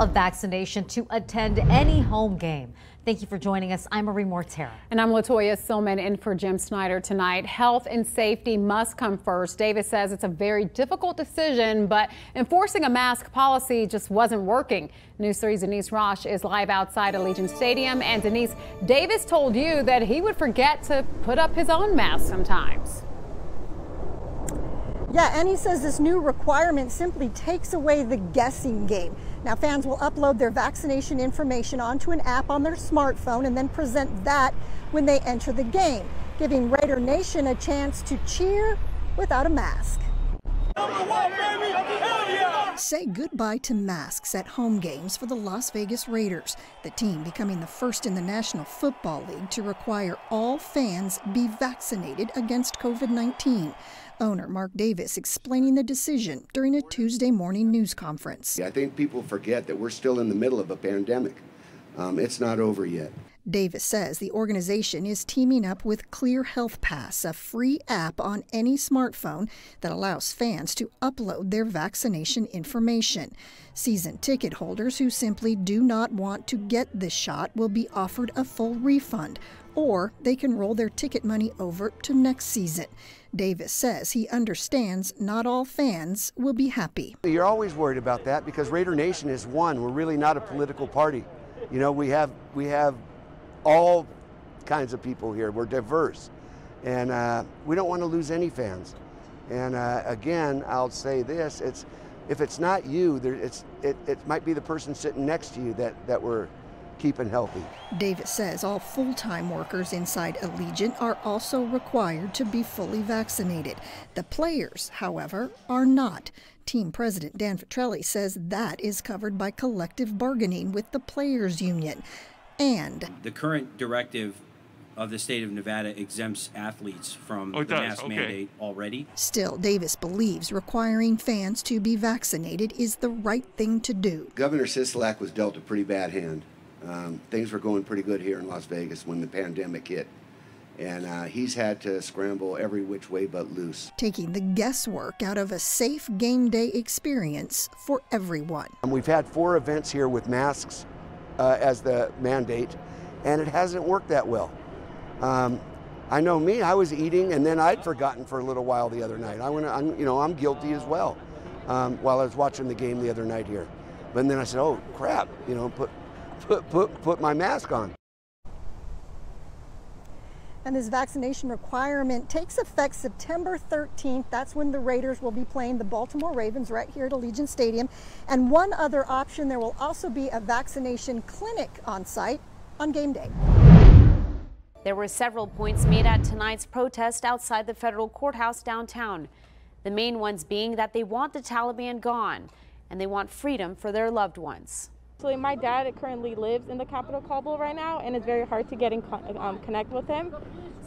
of vaccination to attend any home game. Thank you for joining us. I'm Marie Mortera. And I'm Latoya Silman in for Jim Snyder tonight. Health and safety must come first. Davis says it's a very difficult decision, but enforcing a mask policy just wasn't working. News 3's Denise Roche is live outside Allegiant Stadium. And Denise, Davis told you that he would forget to put up his own mask sometimes. Yeah, and he says this new requirement simply takes away the guessing game. Now, fans will upload their vaccination information onto an app on their smartphone and then present that when they enter the game, giving Raider Nation a chance to cheer without a mask. Say goodbye to masks at home games for the Las Vegas Raiders, the team becoming the first in the National Football League to require all fans be vaccinated against COVID-19. Owner Mark Davis explaining the decision during a Tuesday morning news conference. I think people forget that we're still in the middle of a pandemic. It's not over yet. Davis says the organization is teaming up with Clear Health Pass, a free app on any smartphone that allows fans to upload their vaccination information. Season ticket holders who simply do not want to get this shot will be offered a full refund, or they can roll their ticket money over to next season. Davis says he understands not all fans will be happy. You're always worried about that because Raider Nation is one. We're really not a political party. You know, we have all kinds of people here. We're diverse, and we don't want to lose any fans. And again, I'll say this: if it's not you, it might be the person sitting next to you that we're keeping healthy. Davis says all full-time workers inside Allegiant are also required to be fully vaccinated. The players, however, are not. Team President Dan Fitrelli says that is covered by collective bargaining with the players' union. And the current directive of the state of Nevada exempts athletes from the mask mandate already. Still, Davis believes requiring fans to be vaccinated is the right thing to do. Governor Sisolak was dealt a pretty bad hand. Things were going pretty good here in Las Vegas when the pandemic hit. And he's had to scramble every which way but loose. Taking the guesswork out of a safe game day experience for everyone. We've had 4 events here with masks as the mandate, and it hasn't worked that well. I know me, I was eating and then I'd forgotten for a little while the other night. I'm guilty as well while I was watching the game the other night here. But then I said, oh crap, put my mask on. And this vaccination requirement takes effect September 13th. That's when the Raiders will be playing the Baltimore Ravens right here at Allegiant Stadium. And one other option, there will also be a vaccination clinic on site on game day. There were several points made at tonight's protest outside the federal courthouse downtown. The main ones being that they want the Taliban gone and they want freedom for their loved ones. So my dad currently lives in the capital Kabul right now, and it's very hard to get in connect with him.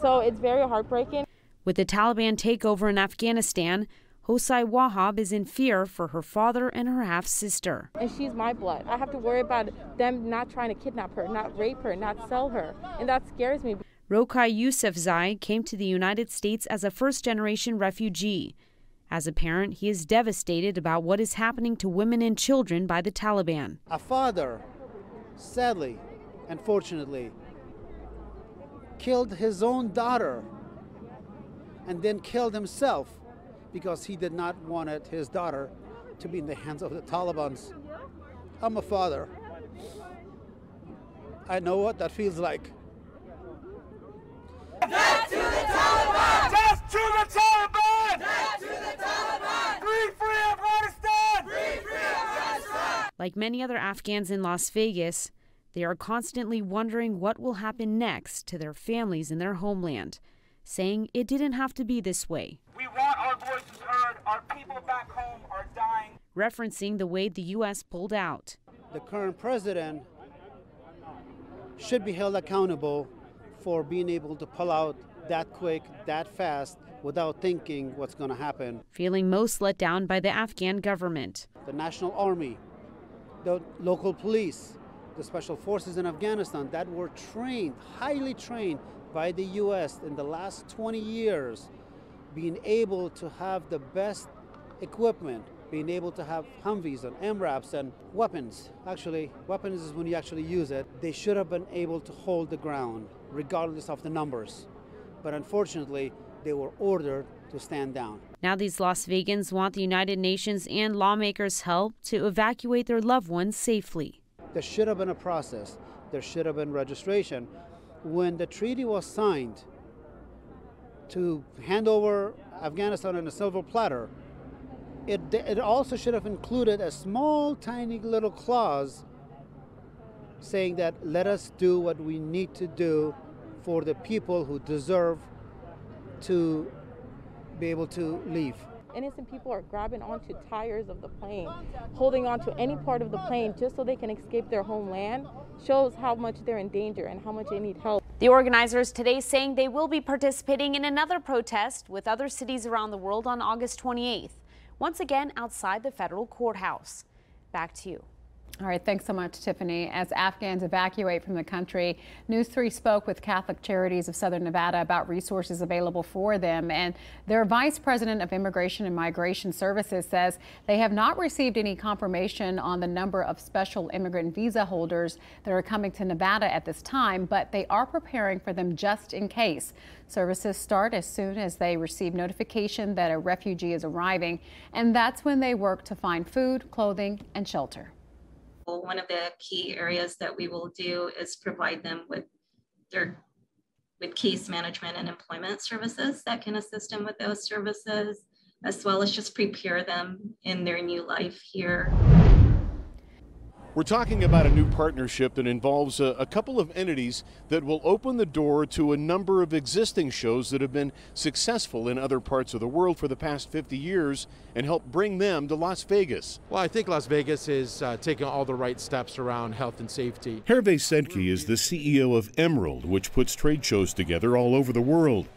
So it's very heartbreaking. With the Taliban takeover in Afghanistan, Hosai Wahab is in fear for her father and her half-sister. And she's my blood. I have to worry about them not trying to kidnap her, not rape her, not sell her. And that scares me. Rokai Yousafzai came to the United States as a first-generation refugee. As a parent, he is devastated about what is happening to women and children by the Taliban. A father, sadly, unfortunately, killed his own daughter and then killed himself because he did not want his daughter to be in the hands of the Taliban. I'm a father. I know what that feels like. Death to the Taliban! Death to the Taliban! Death to the Taliban! Free Afghanistan! Free Afghanistan! Like many other Afghans in Las Vegas, they are constantly wondering what will happen next to their families in their homeland, saying it didn't have to be this way. We want our voices heard. Our people back home are dying. Referencing the way the U.S. pulled out. The current president should be held accountable for being able to pull out that quick, that fast, without thinking what's going to happen. Feeling most let down by the Afghan government. The National Army, the local police, the special forces in Afghanistan that were trained, highly trained by the U.S. in the last 20 years, being able to have the best equipment, being able to have Humvees and MRAPs and weapons. Actually, weapons is when you actually use it. They should have been able to hold the ground regardless of the numbers. But unfortunately, they were ordered to stand down. Now these Las Vegans want the United Nations and lawmakers' help to evacuate their loved ones safely. There should have been a process. There should have been registration. When the treaty was signed to hand over Afghanistan on a silver platter, it also should have included a small, tiny little clause saying that let us do what we need to do for the people who deserve to be able to leave. Innocent people are grabbing onto tires of the plane, holding onto any part of the plane just so they can escape their homeland. Shows how much they're in danger and how much they need help. The organizers today saying they will be participating in another protest with other cities around the world on August 28th. Once again outside the federal courthouse. Back to you. All right, thanks so much, Tiffany. As Afghans evacuate from the country, News 3 spoke with Catholic Charities of Southern Nevada about resources available for them. And their Vice President of Immigration and Migration Services says they have not received any confirmation on the number of special immigrant visa holders that are coming to Nevada at this time, but they are preparing for them just in case. Services start as soon as they receive notification that a refugee is arriving, and that's when they work to find food, clothing, and shelter. One of the key areas that we will do is provide them with case management and employment services that can assist them with those services, as well as just prepare them in their new life here. We're talking about a new partnership that involves a couple of entities that will open the door to a number of existing shows that have been successful in other parts of the world for the past 50 years and help bring them to Las Vegas. Well, I think Las Vegas is taking all the right steps around health and safety. Hervé Sedke is the CEO of Emerald, which puts trade shows together all over the world.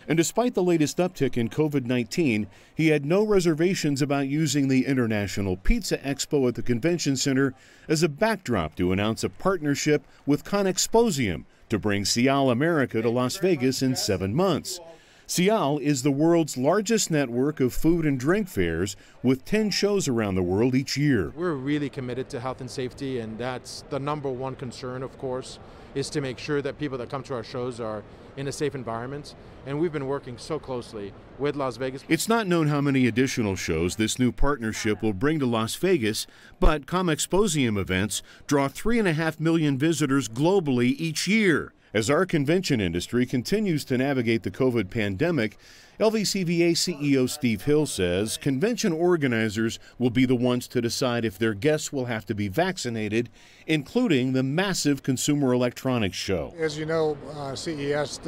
And despite the latest uptick in COVID-19, he had no reservations about using the International Pizza Expo at the Convention Center as a backdrop to announce a partnership with Conexposium to bring Cial America to Las Vegas in 7 months. Cial is the world's largest network of food and drink fairs with 10 shows around the world each year. We're really committed to health and safety, and that's the #1 concern, of course, is to make sure that people that come to our shows are in a safe environment. And we've been working so closely with Las Vegas. It's not known how many additional shows this new partnership will bring to Las Vegas, but Conexposium events draw 3.5 million visitors globally each year. As our convention industry continues to navigate the COVID pandemic, LVCVA CEO Steve Hill says convention organizers will be the ones to decide if their guests will have to be vaccinated, including the massive Consumer Electronics Show. As you know, CES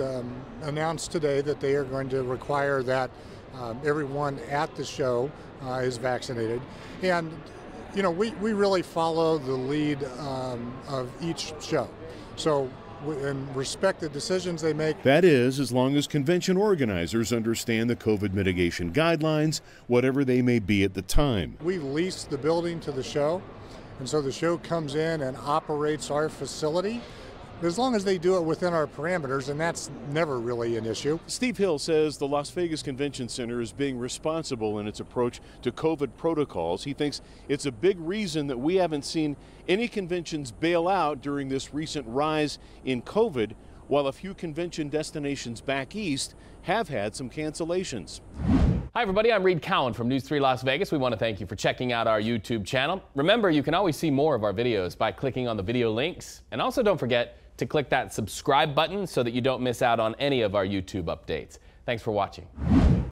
announced today that they are going to require that everyone at the show is vaccinated. And, you know, we really follow the lead of each show. So, and respect the decisions they make. That is, as long as convention organizers understand the COVID mitigation guidelines, whatever they may be at the time. We lease the building to the show, and so the show comes in and operates our facility. As long as they do it within our parameters, and that's never really an issue. Steve Hill says the Las Vegas Convention Center is being responsible in its approach to COVID protocols. He thinks it's a big reason that we haven't seen any conventions bail out during this recent rise in COVID, while a few convention destinations back east have had some cancellations. Hi everybody, I'm Reed Cowan from News 3 Las Vegas. We want to thank you for checking out our YouTube channel. Remember, you can always see more of our videos by clicking on the video links. And also don't forget to click that subscribe button so that you don't miss out on any of our YouTube updates. Thanks for watching.